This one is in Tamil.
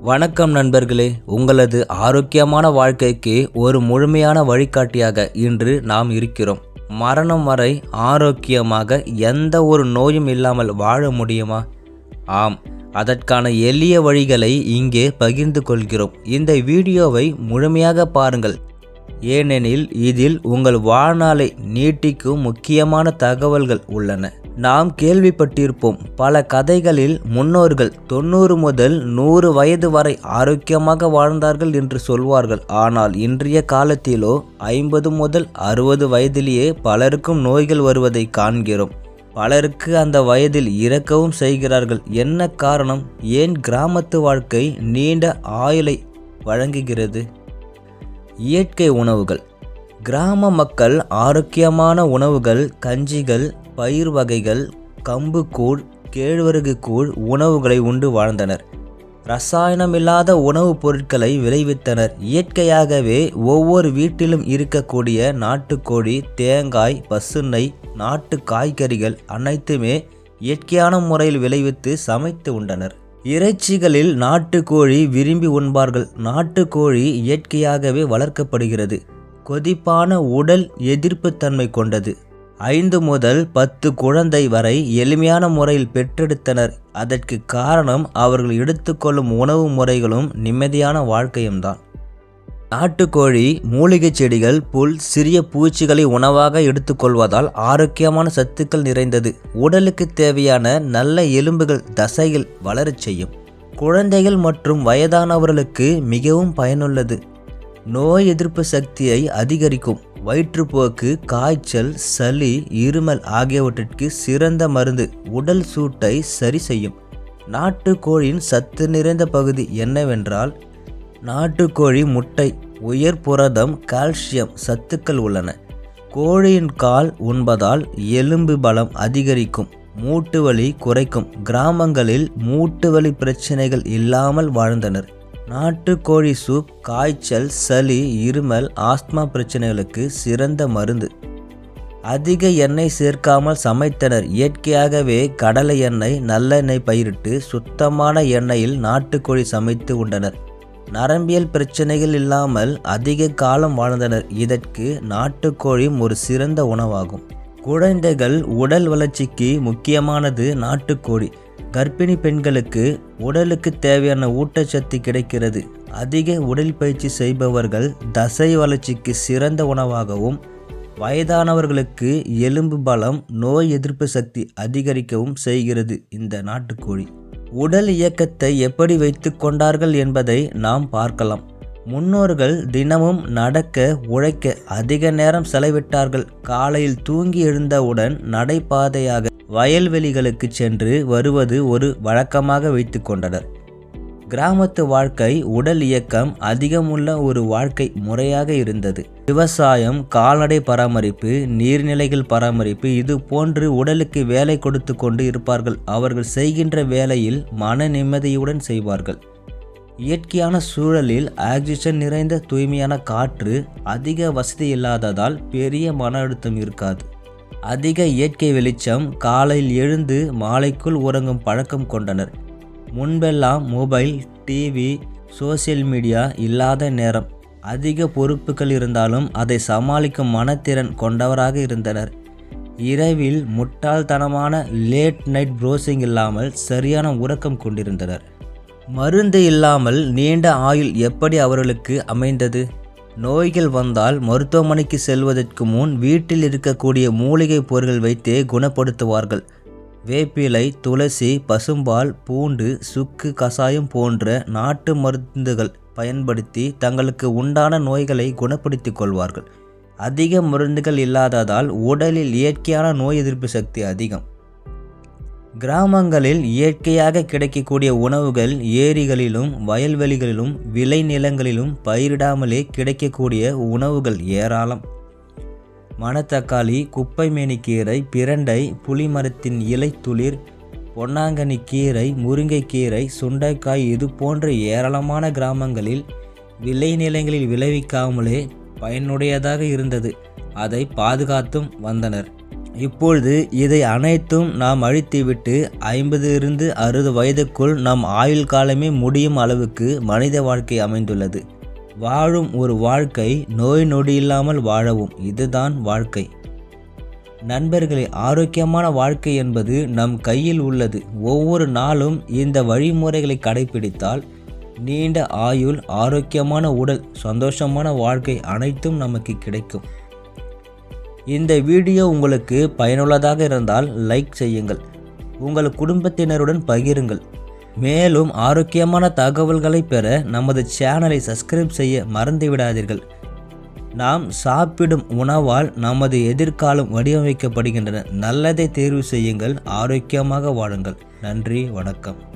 வணக்கம் நண்பர்களே, உங்களது ஆரோக்கியமான வாழ்க்கைக்கு ஒரு முழுமையான வழிகாட்டியாக இன்று நாம் இருக்கிறோம். மரணம் வரை ஆரோக்கியமாக எந்த ஒரு நோயும் இல்லாமல் வாழ முடியுமா? ஆம், அதற்கான எளிய வழிகளை இங்கே பகிர்ந்து கொள்கிறோம். இந்த வீடியோவை முழுமையாக பாருங்கள், ஏனெனில் இதில் உங்கள் வாழ்நாளை நீட்டிக்கும் முக்கியமான தகவல்கள் உள்ளன. நாம் கேள்விப்பட்டிருப்போம், பல கதைகளில் முன்னோர்கள் 90 முதல் 100 வயது வரை ஆரோக்கியமாக வாழ்ந்தார்கள் என்று சொல்வார்கள். ஆனால் இன்றைய காலத்திலோ 50 முதல் 60 வயதிலேயே பலருக்கும் நோய்கள் வருவதை காண்கிறோம். பலருக்கு அந்த வயதில் இறக்கவும் செய்கிறார்கள். என்ன காரணம்? ஏன் கிராமத்து வாழ்க்கை நீண்ட ஆயுளை வழங்குகிறது? இயற்கை உணவுகள். கிராம மக்கள் ஆரோக்கியமான உணவுகள், கஞ்சிகள், பயிர் வகைகள், கம்பு கூழ், கேழ்வரகு கூழ் உணவுகளை உண்டு வாழ்ந்தனர். ரசாயனமில்லாத உணவுப் பொருட்களை விளைவித்தனர். இயற்கையாகவே ஒவ்வொரு வீட்டிலும் இருக்கக்கூடிய நாட்டுக்கோழி, தேங்காய், பசுநெய், நாட்டு காய்கறிகள் அனைத்துமே இயற்கையான முறையில் விளைவித்து சமைத்து உண்டனர். இறைச்சிகளில் நாட்டுக்கோழி விரும்பி உண்பார்கள். நாட்டுக்கோழி இயற்கையாகவே வளர்க்கப்படுகிறது. கொதிப்பான உடல் எதிர்ப்பு தன்மை கொண்டது. 5 முதல் 10 குழந்தை வரை எளிமையான முறையில் பெற்றெடுத்தனர். அதற்கு காரணம் அவர்கள் எடுத்துக்கொள்ளும் உணவு முறைகளும் நிம்மதியான வாழ்க்கையும்தான். நாட்டுக்கோழி மூலிகை செடிகள், புல், சிறிய பூச்சிகளை உணவாக எடுத்துக்கொள்வதால் ஆரோக்கியமான சத்துக்கள் நிறைந்தது. உடலுக்கு தேவையான நல்ல எலும்புகள், தசைகள் வளரச் செய்யும். குழந்தைகள் மற்றும் வயதானவர்களுக்கு மிகவும் பயனுள்ளது. நோய் எதிர்ப்பு சக்தியை அதிகரிக்கும். வயிற்றுப்போக்கு, காய்ச்சல், சளி, இருமல் ஆகியவற்றிற்கு சிறந்த மருந்து. உடல் சூட்டை சரி செய்யும். நாட்டுக்கோழியின் சத்து நிறைந்த பகுதி என்னவென்றால், நாட்டுக்கோழி முட்டை, உயர் புரதம், கால்சியம் சத்துக்கள் உள்ளன. கோழியின் கால் உண்பதால் எலும்பு பலம் அதிகரிக்கும், மூட்டு வலி குறைக்கும். கிராமங்களில் மூட்டு வலி பிரச்சனைகள் இல்லாமல் வாழ்ந்தனர். நாட்டுக்கோழி சூப் காய்ச்சல், சளி, இருமல், ஆஸ்துமா பிரச்சனைகளுக்கு சிறந்த மருந்து. அதிக எண்ணெய் சேர்க்காமல் சமைத்தனர். இயற்கையாகவே கடலை எண்ணெய், நல்லெண்ணெய் பயிரிட்டு சுத்தமான எண்ணெயில் நாட்டுக்கோழி சமைத்து உண்டனர். நரம்பியல் பிரச்சனைகள் இல்லாமல் அதிக காலம் வாழ்ந்தனர். இதற்கு நாட்டுக்கோழி ஒரு சிறந்த உணவாகும். குழந்தைகள் உடல் வளர்ச்சிக்கு முக்கியமானது நாட்டுக்கோழி. கர்ப்பிணி பெண்களுக்கு உடலுக்கு தேவையான ஊட்டச்சத்து கிடைக்கிறது. அதிக உடற்பயிற்சி செய்பவர்கள் தசை வளர்ச்சிக்கு சிறந்த உணவாகவும், வயதானவர்களுக்கு எலும்பு பலம், நோய் எதிர்ப்பு சக்தி அதிகரிக்கவும் செய்கிறது. இந்த நாட்டுக்கோழி உடல் இயக்கத்தை எப்படி வைத்து கொண்டார்கள் என்பதை நாம் பார்க்கலாம். முன்னோர்கள் தினமும் நடக்க, உழைக்க அதிக நேரம் செலவிட்டார்கள். காலையில் தூங்கி எழுந்தவுடன் நடைபாதையாக வயல்வெளிகளுக்கு சென்று வருவது ஒரு வழக்கமாக வைத்து கொண்டனர். கிராமத்து வாழ்க்கை உடல் இயக்கம் அதிகமுள்ள ஒரு வாழ்க்கை முறையாக இருந்தது. விவசாயம், கால்நடை பராமரிப்பு, நீர்நிலைகள் பராமரிப்பு, இது போன்று உடலுக்கு வேலை கொடுத்து கொண்டு இருப்பார்கள். அவர்கள் செய்கின்ற வேலையில் மன நிம்மதியுடன் செய்வார்கள். இயற்கையான சூழலில் ஆக்சிஜன் நிறைந்த தூய்மையான காற்று, அதிக வசதி இல்லாததால் பெரிய மன அழுத்தம் இருக்காது. அதிக இயற்கை வெளிச்சம், காலையில் எழுந்து மாலைக்குள் உறங்கும் பழக்கம் கொண்டனர். முன்பெல்லாம் மொபைல், டிவி, சோசியல் மீடியா இல்லாத நேரம். அதிக பொறுப்புகள் இருந்தாலும் அதை சமாளிக்கும் மனத்திறன் கொண்டவராக இருந்தனர். இரவில் முட்டாள்தனமான லேட் நைட் ப்ரௌசிங் இல்லாமல் சரியான உறக்கம் கொண்டிருந்தனர். மருந்து இல்லாமல் நீண்ட ஆயுள் எப்படி அவர்களுக்கு அமைந்தது? நோய்கள் வந்தால் மருத்துவமனைக்கு செல்வதற்கு முன் வீட்டில் இருக்கக்கூடிய மூலிகை பொருட்கள் வைத்தே குணப்படுத்துவார்கள். வேப்பிலை, துளசி, பசும்பால், பூண்டு, சுக்கு கசாயம் போன்ற நாட்டு மருந்துகள் பயன்படுத்தி தங்களுக்கு உண்டான நோய்களை குணப்படுத்திக் கொள்வார்கள். அதிக மருந்துகள் இல்லாததால் உடலில் இயற்கையான நோய் எதிர்ப்பு சக்தி அதிகம். கிராமங்களில் இயற்கையாக கிடைக்கக்கூடிய உணவுகள் ஏரிகளிலும் வயல்வெளிகளிலும் விளைநிலங்களிலும் பயிரிடாமலே கிடைக்கக்கூடிய உணவுகள் ஏராளம். மணத்தக்காளி, குப்பைமேனி கீரை, பிரண்டை, புளிமரத்தின் இலை துளிர், பொன்னாங்கண்ணி கீரை, முருங்கைக்கீரை, சுண்டைக்காய், இது போன்ற ஏராளமான கிராமங்களில் விளைநிலங்களில் விளைவிக்காமலே பயனுடையதாக இருந்தது. அதை பாதுகாத்தும் வந்தனர். இப்பொழுது இதை அனைத்தும் நாம் அழித்துவிட்டு 50 to 60 வயதுக்குள் நம் ஆயுள் காலமே முடியும் அளவுக்கு மனித வாழ்க்கை அமைந்துள்ளது. வாழும் ஒரு வாழ்க்கை நோய் நொடி இல்லாமல் வாழவும், இதுதான் வாழ்க்கை. நண்பர்களே, ஆரோக்கியமான வாழ்க்கை என்பது நம் கையில் உள்ளது. ஒவ்வொரு நாளும் இந்த வழிமுறைகளை கடைபிடித்தால் நீண்ட ஆயுள், ஆரோக்கியமான உடல், சந்தோஷமான வாழ்க்கை அனைத்தும் நமக்கு கிடைக்கும். இந்த வீடியோ உங்களுக்கு பயனுள்ளதாக இருந்தால் லைக் செய்யுங்கள், உங்கள் குடும்பத்தினருடன் பகிருங்கள். மேலும் ஆரோக்கியமான தகவல்களை பெற நமது சேனலை சப்ஸ்கிரைப் செய்ய மறந்துவிடாதீர்கள். நாம் சாப்பிடும் உணவால் நமது எதிர்காலம் வடிவமைக்கப்படுகின்றன. நல்லதை தேர்வு செய்யுங்கள், ஆரோக்கியமாக வாழுங்கள். நன்றி, வணக்கம்.